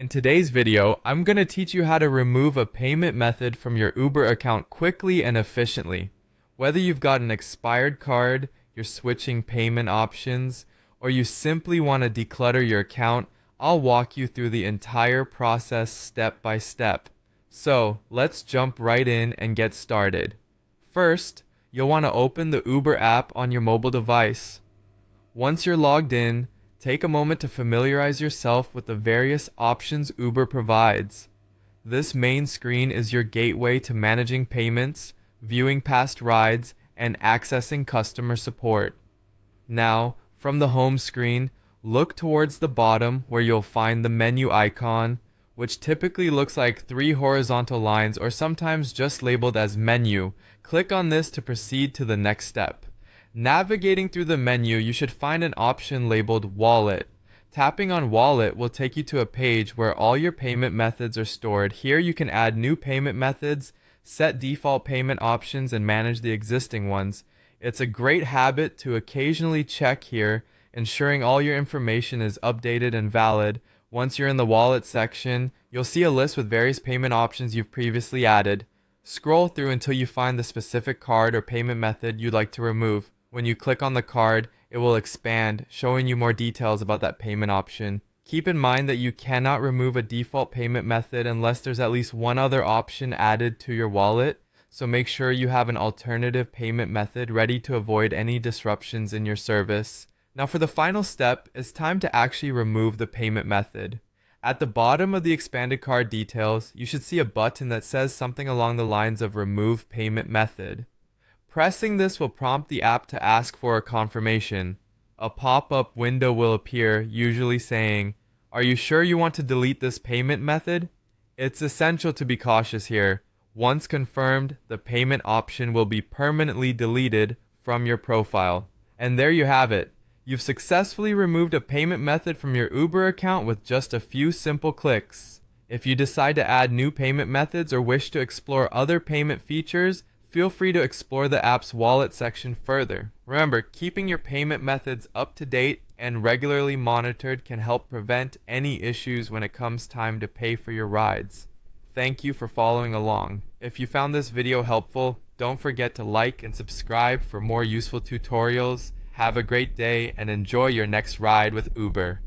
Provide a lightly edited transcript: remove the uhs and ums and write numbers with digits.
In today's video, I'm going to teach you how to remove a payment method from your Uber account quickly and efficiently. Whether you've got an expired card, you're switching payment options, or you simply want to declutter your account, I'll walk you through the entire process step by step. So, let's jump right in and get started. First, you'll want to open the Uber app on your mobile device. Once you're logged in, take a moment to familiarize yourself with the various options Uber provides. This main screen is your gateway to managing payments, viewing past rides, and accessing customer support. Now, from the home screen, look towards the bottom where you'll find the menu icon, which typically looks like three horizontal lines or sometimes just labeled as menu. Click on this to proceed to the next step. Navigating through the menu, you should find an option labeled Wallet. Tapping on Wallet will take you to a page where all your payment methods are stored. Here you can add new payment methods, set default payment options, and manage the existing ones. It's a great habit to occasionally check here, ensuring all your information is updated and valid. Once you're in the Wallet section, you'll see a list with various payment options you've previously added. Scroll through until you find the specific card or payment method you'd like to remove. When you click on the card, it will expand, showing you more details about that payment option. Keep in mind that you cannot remove a default payment method unless there's at least one other option added to your wallet, so make sure you have an alternative payment method ready to avoid any disruptions in your service. Now for the final step, it's time to actually remove the payment method. At the bottom of the expanded card details, you should see a button that says something along the lines of Remove Payment Method. Pressing this will prompt the app to ask for a confirmation. A pop-up window will appear, usually saying, "Are you sure you want to delete this payment method?" It's essential to be cautious here. Once confirmed, the payment option will be permanently deleted from your profile. And there you have it. You've successfully removed a payment method from your Uber account with just a few simple clicks. If you decide to add new payment methods or wish to explore other payment features, feel free to explore the app's wallet section further. Remember, keeping your payment methods up to date and regularly monitored can help prevent any issues when it comes time to pay for your rides. Thank you for following along. If you found this video helpful, don't forget to like and subscribe for more useful tutorials. Have a great day and enjoy your next ride with Uber.